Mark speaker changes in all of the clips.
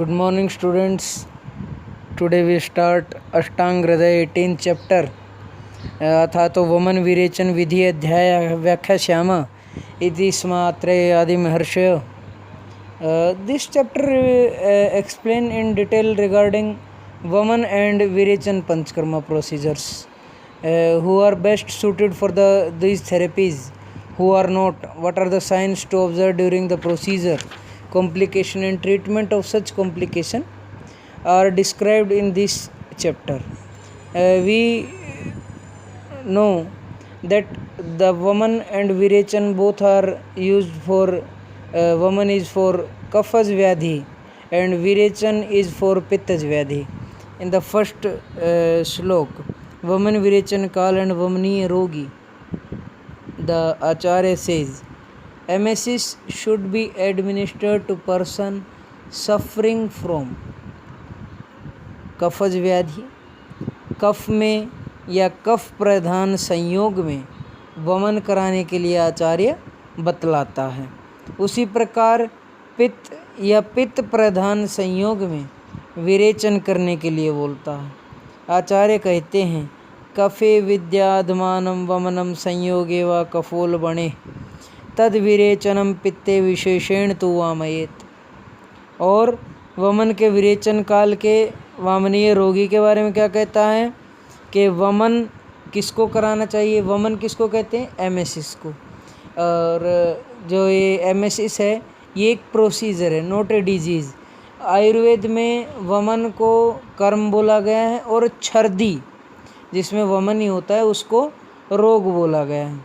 Speaker 1: Good morning, students. Today we start अष्टांग हृदय 18th chapter अथा तो वमन विरेचन विधि अध्याय व्याख्या श्याम इति स्मात्रे आदि महर्षय. This chapter explain in detail regarding Vaman and Virechan Panchkarma procedures. Who are best suited for these therapies, who are not, what are the signs to observe during the procedure, complication and treatment of such complication are described in this chapter. We know that the Vaman and Virechan both are used for Vaman is for Kaphaj Vyadhi and Virechan is for Pittaj Vyadhi. In the first slok, Vaman Virechan Kal and Vamaniya Rogi, the Acharya says, emesis should be administered to person suffering from कफज व्याधि, कफ में या कफ प्रधान संयोग में वमन कराने के लिए आचार्य बतलाता है. उसी प्रकार पित्त या पित्त प्रधान संयोग में विरेचन करने के लिए बोलता है. आचार्य कहते हैं कफे विद्याधमानम वमनम संयोगे व कफोल बणे तद विरेचनम पित्ते विशेषेण तु वामयेत. और वमन के विरेचन काल के वामनीय रोगी के बारे में क्या कहता है कि वमन किसको कराना चाहिए. वमन किसको कहते हैं? एमेसिस को. और जो ये एमेसिस है ये एक प्रोसीजर है, नॉट ए डिजीज़. आयुर्वेद में वमन को कर्म बोला गया है और छर्दी जिसमें वमन ही होता है उसको रोग बोला गया है.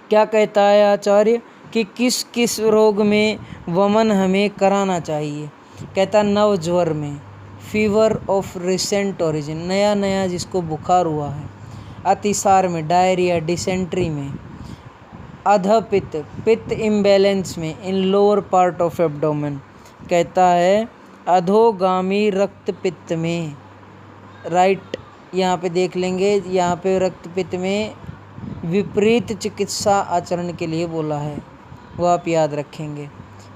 Speaker 1: क्या कहता है आचार्य कि किस किस रोग में वमन हमें कराना चाहिए. कहता नव ज्वर में, फीवर ऑफ रिसेंट ओरिजिन, नया नया जिसको बुखार हुआ है. अतिसार में, डायरिया, डिसेंट्री में. अधपित्त, पित्त इम्बैलेंस में, इन लोअर पार्ट ऑफ एब्डोमेन. कहता है अधोगामी रक्त पित्त में. राइट, यहाँ पे देख लेंगे, यहाँ पे रक्त पित्त में विपरीत चिकित्सा आचरण के लिए बोला है, वो आप याद रखेंगे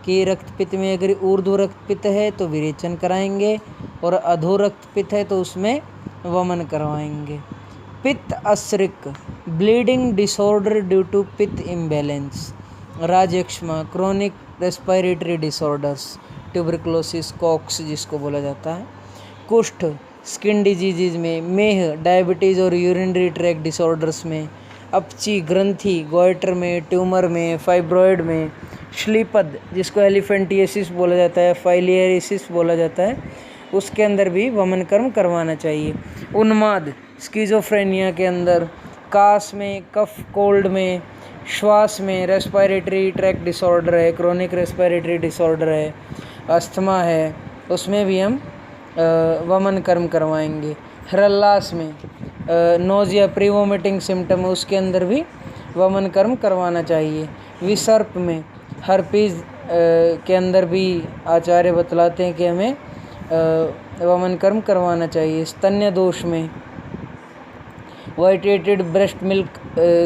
Speaker 1: कि रक्त पित्त में अगर ऊर्ध्व रक्त पित्त है तो विरेचन कराएंगे और अधो रक्त पित्त है तो उसमें वमन करवाएंगे. पित्त असृक, ब्लीडिंग डिसऑर्डर ड्यू टू पित्त इम्बैलेंस. राजयक्ष्मा, क्रोनिक रेस्पिरेटरी डिसऑर्डर्स, ट्यूबरकुलोसिस, कॉक्स जिसको बोला जाता है. कुष्ठ, स्किन डिजीज़ में. मेह, डायबिटीज़ और यूरिनरी ट्रैक डिसऑर्डर्स में. अपची, ग्रंथि, गोइटर में, ट्यूमर में, फाइब्रॉयड में. श्लीपद जिसको एलिफेंटिएसिस बोला जाता है, फाइलियरिसिस बोला जाता है, उसके अंदर भी वमन कर्म करवाना चाहिए. उन्माद, स्किज़ोफ्रेनिया के अंदर. कास में, कफ कोल्ड में, श्वास में, रेस्पिरेटरी ट्रैक डिसऑर्डर है, क्रोनिक रेस्पिरेटरी डिसऑर्डर है, अस्थमा है, उसमें भी हम वमन कर्म करवाएंगे. हृल्लास में, नोजिया, प्री वोमिटिंग सिम्टम, उसके अंदर भी वमन कर्म करवाना चाहिए. विसर्प में, हर्पीज़ के अंदर भी आचार्य बतलाते हैं कि हमें वमन कर्म करवाना चाहिए. स्तन्य दोष में, वाइटेटेड ब्रेस्ट मिल्क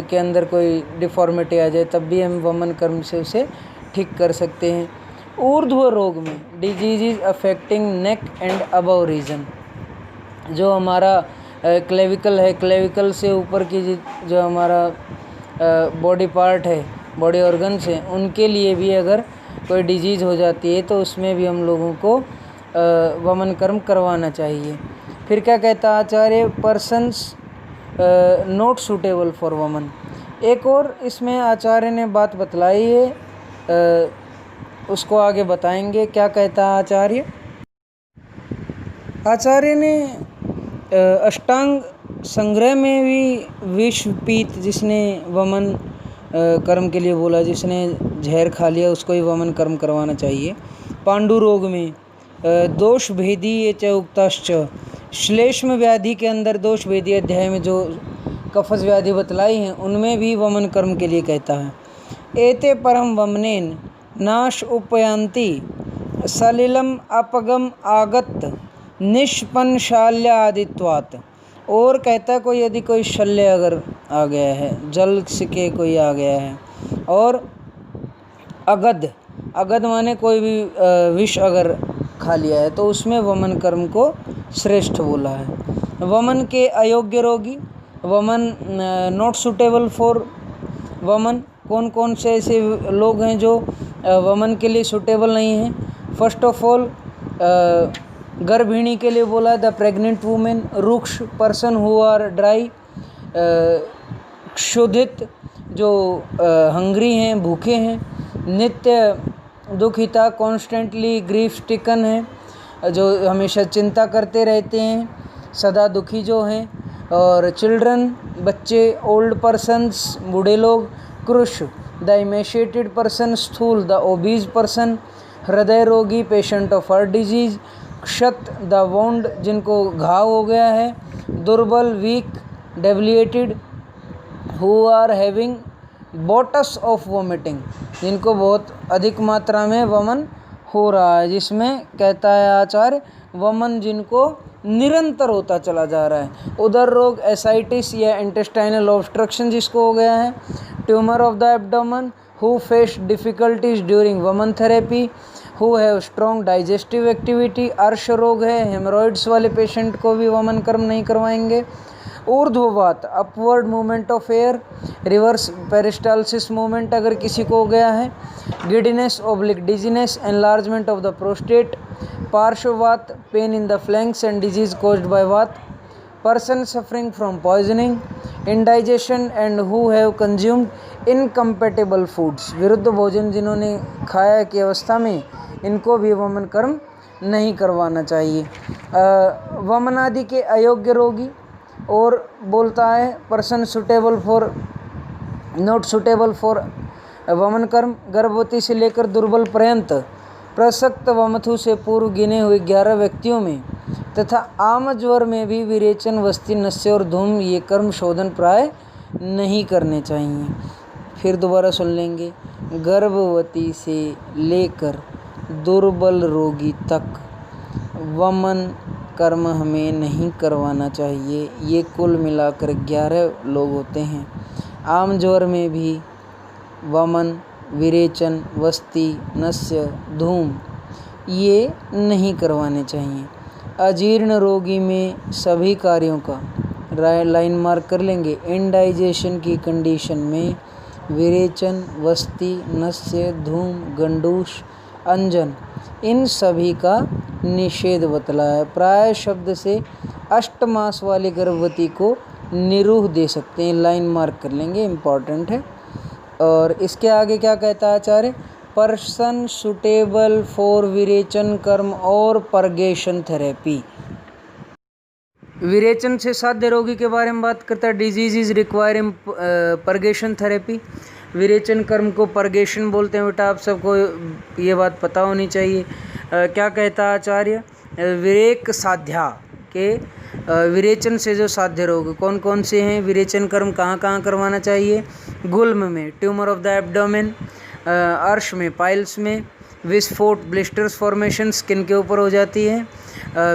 Speaker 1: के अंदर कोई डिफॉर्मिटी आ जाए तब भी हम वमन कर्म से उसे ठीक कर सकते हैं. ऊर्ध्व रोग में, disease affecting neck and above region, जो हमारा क्लेविकल है, क्लेविकल से ऊपर की जो हमारा बॉडी पार्ट है, बॉडी ऑर्गन्स हैं, उनके लिए भी अगर कोई डिजीज़ हो जाती है तो उसमें भी हम लोगों को वमन कर्म करवाना चाहिए. फिर क्या कहता आचार्य, पर्सन्स नॉट सूटेबल फॉर वमन. एक और इसमें आचार्य ने बात बतलाई है, उसको आगे बताएंगे. क्या कहता आचार्य? आचार्य ने अष्टांग संग्रह में भी विषपीत, जिसने वमन कर्म के लिए बोला, जिसने जहर खा लिया उसको ही वमन कर्म करवाना चाहिए. पांडु रोग में, दोष भेदी ये च उक्ताश्च, श्लेष्म व्याधि के अंदर दोष भेदी अध्याय में जो कफज व्याधि बतलाई हैं उनमें भी वमन कर्म के लिए कहता है. एते परम वमनेन नाश उपयांति सलिलम अपगम आगत निष्पन्न शाल्य आदित्वात्. और कहता है कोई यदि कोई शल्य अगर आ गया है, जल के कोई आ गया है, और अगध, अगध माने कोई भी विष अगर खा लिया है, तो उसमें वमन कर्म को श्रेष्ठ बोला है। वमन के अयोग्य रोगी, वमन नॉट सुटेबल फॉर वमन, कौन कौन से ऐसे लोग हैं जो वमन के लिए सुटेबल नहीं हैं। फर्स्ट ऑफ ऑल गर्भिणी के लिए बोला द प्रेग्नेंट वुमेन, रुक्ष पर्सन हु आर ड्राई, क्षुधित जो हंग्री हैं, भूखे हैं, नित्य दुखिता कॉन्स्टेंटली ग्रीफ स्टिकन है, जो हमेशा चिंता करते रहते हैं, सदा दुखी जो हैं, और चिल्ड्रन बच्चे, ओल्ड पर्सन्स बूढ़े लोग, कृश द इमेशिएटेड पर्सन, स्थूल द ओबीज पर्सन, हृदय रोगी पेशेंट ऑफ हार्ट डिजीज, क्षत द वोंड जिनको घाव हो गया है, दुर्बल weak debilitated who are having bouts of vomiting जिनको बहुत अधिक मात्रा में वमन हो रहा है, जिसमें कहता है आचार्य वमन जिनको निरंतर होता चला जा रहा है। उदर रोग एसाइटिस या इंटेस्टाइनल ऑब्स्ट्रक्शन जिसको हो गया है, tumour of the abdomen who face difficulties during वमन therapy, who have strong digestive activity, अर्श रोग है, हेमोरॉइड्स वाले पेशेंट को भी वमन कर्म नहीं करवाएंगे। ऊर्ध्ववात upward movement of air, reverse peristalsis movement अगर किसी को हो गया है, giddiness oblique dizziness, enlargement of the prostate, पार्श्ववात pain in the flanks and disease caused by वात, person suffering from poisoning, indigestion and who have consumed incompatible foods, विरुद्ध भोजन जिन्होंने खाया की अवस्था में, इनको भी वमन कर्म नहीं करवाना चाहिए। वमन आदि के अयोग्य रोगी, और बोलता है person suitable for not suitable for वमन कर्म, गर्भवती से लेकर दुर्बल पर्यंत, प्रसक्त वमथु से पूर्व गिने हुए 11 व्यक्तियों में, तथा आम ज्वर में भी विरेचन, वस्ती, नस्य और धूम ये कर्म शोधन प्राय नहीं करने चाहिए। फिर दोबारा सुन लेंगे। गर्भवती से लेकर दुर्बल रोगी तक वमन कर्म हमें नहीं करवाना चाहिए। ये कुल मिलाकर 11 लोग होते हैं। आम ज्वर में भी वमन, विरेचन, वस्ती, नस्य, धूम ये नहीं करवाने चाहिए। अजीर्ण रोगी में सभी कार्यों का लाइन मार्क कर लेंगे। इंडाइजेशन की कंडीशन में विरेचन, वस्ती, नस्य, धूम, गंडूश, अंजन इन सभी का निषेध बतलाया है। प्राय शब्द से 8 मास वाली गर्भवती को निरूह दे सकते हैं, लाइन मार्क कर लेंगे, इम्पॉर्टेंट है। और इसके आगे क्या कहता है आचार्य, पर्सन सुटेबल फॉर विरेचन कर्म और परगेशन थेरेपी। विरेचन से साध्य रोगी के बारे में बात करता है। Disease is requiring purgation therapy. विरेचन कर्म को परगेशन बोलते हैं, बेटा आप सबको ये बात पता होनी चाहिए। क्या कहता है आचार्य, विरेक साध्या के विरेचन से जो साध्य रोग कौन कौन से हैं, विरेचन कर्म कहाँ कहाँ करवाना चाहिए। गुल्म में ट्यूमर ऑफ द एब्डोमेन, अर्श में पाइल्स में, विस्फोट ब्लिस्टर्स फॉर्मेशन स्किन के ऊपर हो जाती है।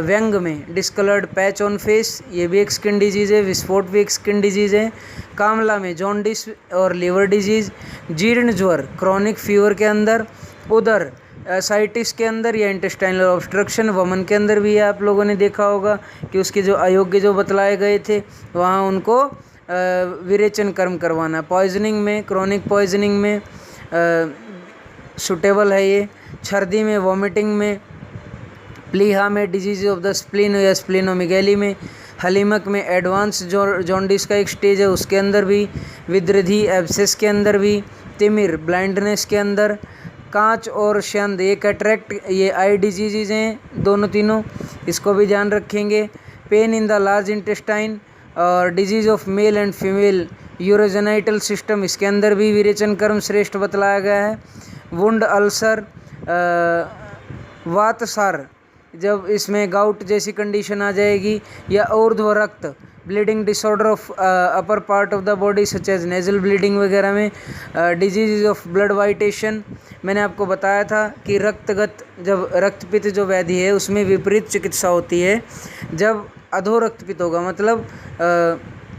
Speaker 1: व्यंग में डिस्कलर्ड पैच ऑन फेस, ये भी एक स्किन डिजीज़ है। विस्फोट भी एक स्किन डिजीज़ है। कामला में जॉन्डिस और लीवर डिजीज़। जीर्ण ज्वर क्रॉनिक फीवर के अंदर। उदर साइटिस के अंदर या इंटेस्टाइनल ऑब्स्ट्रक्शन वमन के अंदर भी है। आप लोगों ने देखा होगा कि उसके जो अयोग्य जो बतलाए गए थे वहाँ उनको विरेचन कर्म करवाना। पॉइजनिंग में, क्रॉनिक पॉइजनिंग में सुटेबल है ये। छर्दी में, वॉमिटिंग में, प्लीहा में, डिजीज ऑफ द स्प्लीन या स्प्लीनोमेगैली में, हलीमक में एडवांस जॉन्डिस का एक स्टेज है उसके अंदर भी, विद्रधि एब्सेस के अंदर भी, तिमिर ब्लाइंडनेस के अंदर, कांच और शंद ये कैटरेक्ट ये आई डिजीज़ हैं दोनों तीनों, इसको भी ध्यान रखेंगे। Pain in the large intestine और disease of male and female urogenital system, इसके अंदर भी विरेचन कर्म श्रेष्ठ बतलाया गया है। वुंड अल्सर, वातसार जब इसमें गाउट जैसी कंडीशन आ जाएगी, या ऊर्ध्व रक्त bleeding disorder of upper part of the body such as nasal bleeding वगैरह में, डिजीज ऑफ ब्लड वाइटेशन। मैंने आपको बताया था कि रक्तगत जब रक्तपित्त जो व्याधि है उसमें विपरीत चिकित्सा होती है। जब अधो रक्तपित्त होगा मतलब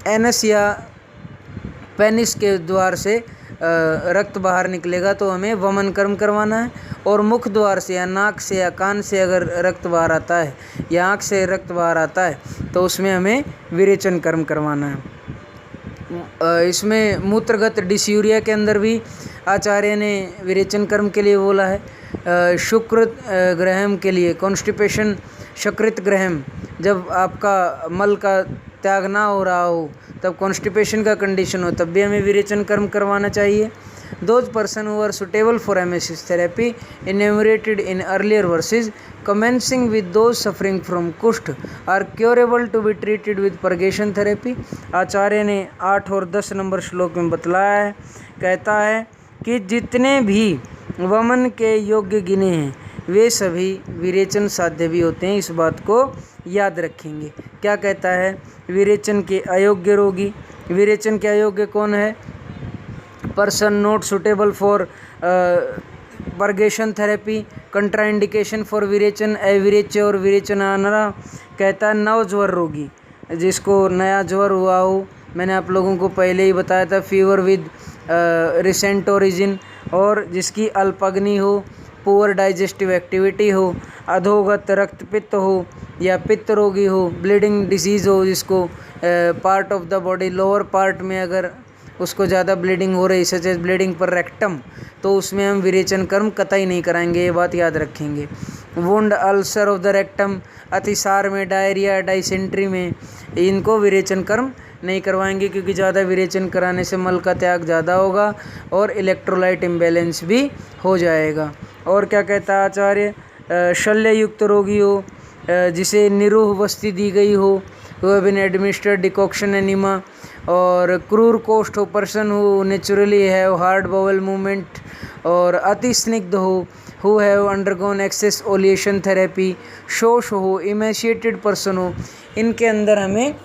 Speaker 1: एनस या पेनिस के द्वार से रक्त बाहर निकलेगा तो हमें वमन कर्म करवाना है। और मुख द्वार से या नाक से या कान से अगर रक्त बाहर आता है या आँख से रक्त बाहर आता है तो उसमें हमें विरेचन कर्म करवाना है। इसमें मूत्रगत डिस्यूरिया के अंदर भी आचार्य ने विरेचन कर्म के लिए बोला है। शुक्र ग्रहम के लिए कॉन्स्टिपेशन, शकृत ग्रहम, जब आपका मल का त्याग ना हो रहा हो, तब कॉन्स्टिपेशन का कंडीशन हो, तब भी हमें विरेचन कर्म करवाना चाहिए। Those person who are suitable for emesis therapy enumerated in earlier verses, commencing with those suffering from कुष्ठ, are curable to be treated with purgation therapy। आचार्य ने 8 और 10 नंबर श्लोक में बतलाया है, कहता है कि जितने भी वमन के योग्य गिने हैं वे सभी विरेचन साध्य भी होते हैं। इस बात को याद रखेंगे। क्या कहता है? विरेचन के अयोग्य रोगी, विरेचन के अयोग्य कौन है? Person not suitable for purgation therapy, contraindication for विरेचन, अविरेच्य और विरेचनानरा। कहता है नवज्वर रोगी, जिसको नया ज्वर हुआ हो, मैंने आप लोगों को पहले ही बताया था, फीवर विद रिसेंट ओरिजिन, और जिसकी अल्पग्नि हो, पुअर डाइजेस्टिव एक्टिविटी हो, अधोगत रक्त पित्त हो या पित्त रोगी हो, ब्लीडिंग डिजीज़ हो, जिसको part of the body lower part में अगर उसको ज़्यादा ब्लीडिंग हो रही, सच एज ब्लीडिंग पर रेक्टम, तो उसमें हम विरेचन कर्म कतई नहीं कराएंगे। ये बात याद रखेंगे। Wound ulcer of the rectum, अतिसार में, डायरिया, डाइसेंट्री में, इनको विरेचन कर्म नहीं करवाएंगे, क्योंकि ज़्यादा विरेचन कराने से मल का त्याग ज़्यादा होगा और इलेक्ट्रोलाइट इम्बैलेंस भी हो जाएगा। और क्या कहता है आचार्य? शल्य युक्त रोगी हो, जिसे निरूह वस्ती दी गई हो, who have been administered decoction enema, और क्रूर कोष्ठ हो, person who naturally have hard bowel movement, और अति स्निग्ध हो, who have undergone excess oleation therapy, शोष हो, emaciated person हो, इनके अंदर हमें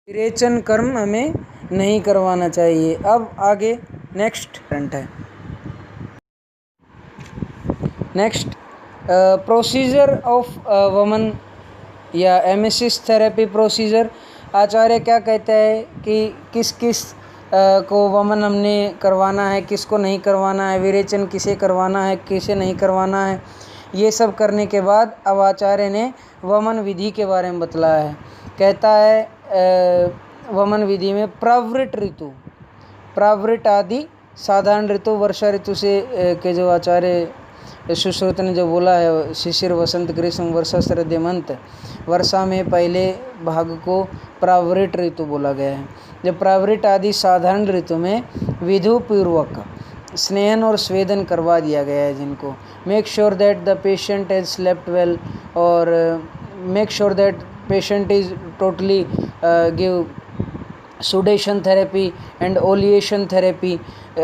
Speaker 1: विरेचन कर्म हमें नहीं करवाना चाहिए। अब आगे नेक्स्ट करंट है। नेक्स्ट प्रोसीजर ऑफ वमन या एमेसिस थेरेपी प्रोसीजर। आचार्य क्या कहते हैं कि किस किस को वमन हमने करवाना है, किसको नहीं करवाना है, विरेचन किसे करवाना है, किसे नहीं करवाना है। ये सब करने के बाद अब आचार्य ने वमन विधि के बारे में बतलाया है। कहता है वमन विधि में प्रवृत्त ऋतु, प्रवृत्त आदि साधारण ऋतु, वर्षा ऋतु से के जो आचार्य सुश्रुत ने जो बोला है, शिशिर, वसंत, ग्रीष्म, वर्षा, शरद, हेमंत, वर्षा में पहले भाग को प्रावृत्त ऋतु बोला गया है। जब प्रावृत्त आदि साधारण ऋतु में विधिपूर्वक स्नेहन और स्वेदन करवा दिया गया है जिनको, make sure that the patient has slept well, और make sure that patient is totally give sudation therapy and oleation therapy.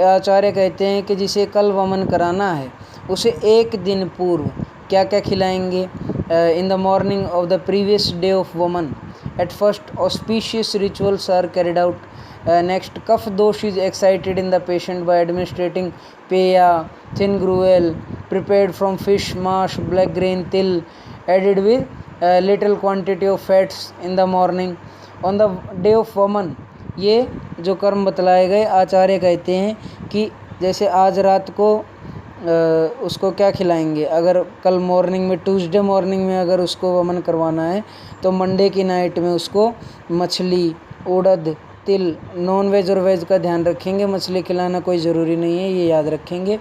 Speaker 1: आचार्य कहते हैं कि जिसे कल वमन कराना है उसे एक दिन पूर्व क्या क्या खिलाएंगे? In the morning of the previous day of वमन, at first auspicious rituals are carried out. Next, कफ दोष is excited in the patient by administrating पेया, thin gruel prepared from fish, माश, ब्लैक ग्रेन, तिल, added with little quantity of fats in the morning. On the day of वमन ये जो कर्म बतलाए गए, आचार्य कहते हैं कि जैसे आज रात को उसको क्या खिलाएंगे, अगर कल मॉर्निंग में, ट्यूसडे मॉर्निंग में अगर उसको वमन करवाना है तो मंडे की नाइट में उसको मछली, उड़द, तिल, नॉन वेज और वेज का ध्यान रखेंगे। मछली खिलाना कोई ज़रूरी नहीं है, ये याद रखेंगे।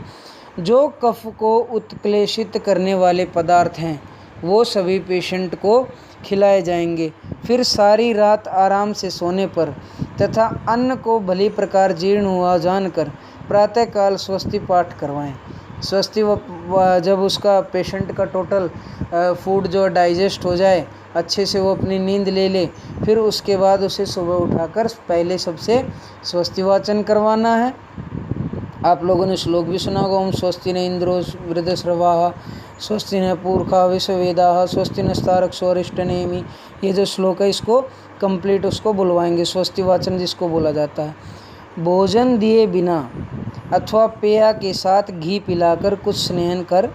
Speaker 1: जो कफ को उत्क्लेशित करने वाले पदार्थ हैं वो सभी पेशेंट को खिलाए जाएंगे। फिर सारी रात आराम से सोने पर तथा अन्न को भली प्रकार जीर्ण हुआ जानकर प्रातःकाल स्वस्ति पाठ करवाएं। स्वस्ति जब उसका पेशेंट का टोटल फूड जो डाइजेस्ट हो जाए, अच्छे से वो अपनी नींद ले ले, फिर उसके बाद उसे सुबह उठाकर पहले सबसे स्वस्ति वाचन करवाना है। आप लोगों ने श्लोक भी सुना होगा, ओम स्वस्ति न इंद्रो वृद्धश्रवाः, स्वस्ति न पूर्खा विश्ववेदाः, स्वस्ति नस्तारक्षो अरिष्टनेमि। ये जो श्लोक है इसको कंप्लीट उसको बुलवाएंगे, स्वस्ति वाचन जिसको बोला जाता है। भोजन दिए बिना अथवा पेया के साथ घी पिलाकर कुछ स्नेहन कर,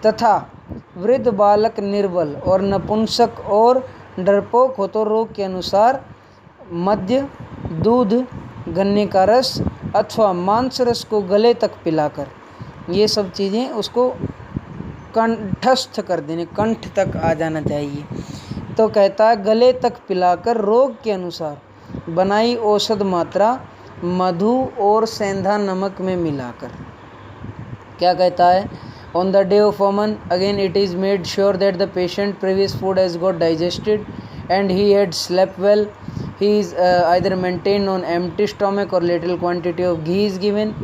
Speaker 1: तथा वृद्ध, बालक, निर्बल और नपुंसक और डरपोक हो तो रोग के अनुसार मद्य, दूध, गन्ने का रस, अथवा मांस रस को गले तक पिलाकर, ये सब चीज़ें उसको कंठस्थ कर देने, कंठ तक आ जाना चाहिए। तो कहता है गले तक पिलाकर रोग के अनुसार बनाई औषध मात्रा मधु और सेंधा नमक में मिलाकर। क्या कहता है? ऑन द डे ऑफ वमन again it is made sure that the patient previous food has got digested and he had slept well. He is either maintained on empty stomach or little quantity of ghee is given.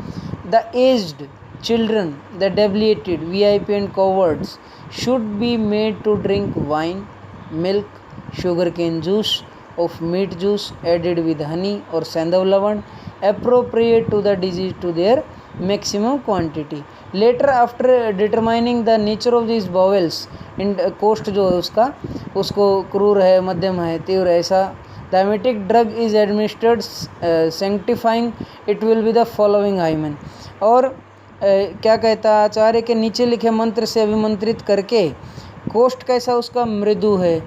Speaker 1: The aged, children, the debilitated, VIP and cowards should be made to drink wine, milk, sugarcane juice of meat juice added with honey or sandal lavan appropriate to the disease to their maximum quantity. Later after determining the nature of these bowels, इन कोष्ठ जो है उसको क्रूर है, मध्यम है, तीव्र, ऐसा emetic drug is administered sanctifying it will be the following hymn. और क्या कहता है आचार्य के नीचे लिखे मंत्र से अभिमंत्रित करके कोष्ठ कैसा उसका मृदु है,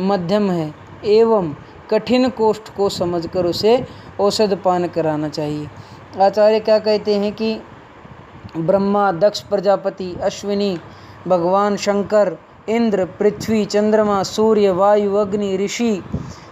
Speaker 1: मध्यम है एवं कठिन कोष्ठ को समझकर उसे औषध पान कराना चाहिए। आचार्य क्या कहते हैं कि ब्रह्मा, दक्ष प्रजापति, अश्विनी, भगवान शंकर, इंद्र, पृथ्वी, चंद्रमा, सूर्य, वायु, अग्नि, ऋषि,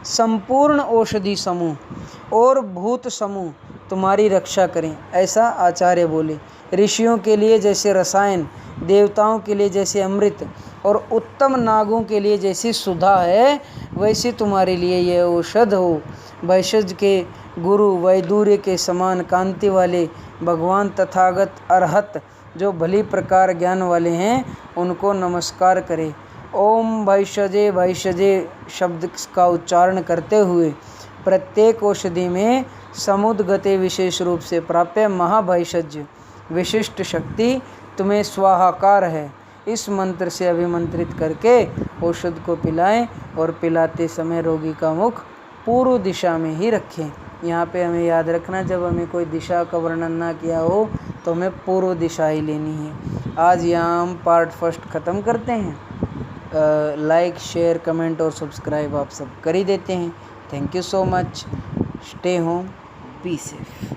Speaker 1: संपूर्ण औषधि समूह और भूत समूह तुम्हारी रक्षा करें, ऐसा आचार्य बोले। ऋषियों के लिए जैसे रसायन, देवताओं के लिए जैसे अमृत और उत्तम नागों के लिए जैसी सुधा है, वैसे तुम्हारे लिए यह औषध हो। वैशज के गुरु वैदूर्य के समान कांति वाले भगवान तथागत अरहत जो भली प्रकार ज्ञान वाले हैं, उनको नमस्कार करें। ओम भैषजे भैषजे शब्द का उच्चारण करते हुए प्रत्येक औषधि में समुद्गते विशेष रूप से प्राप्य महाभैषज्य विशिष्ट शक्ति तुम्हें स्वाहाकार है, इस मंत्र से अभिमंत्रित करके औषध को पिलाएं और पिलाते समय रोगी का मुख पूर्व दिशा में ही रखें। यहाँ पे हमें याद रखना, जब हमें कोई दिशा का वर्णन ना किया हो तो हमें पूर्व दिशा ही लेनी है। आज यहाँ हम पार्ट फर्स्ट ख़त्म करते हैं। लाइक, शेयर, कमेंट और सब्सक्राइब आप सब कर ही देते हैं। Thank you so much. Stay home, be safe.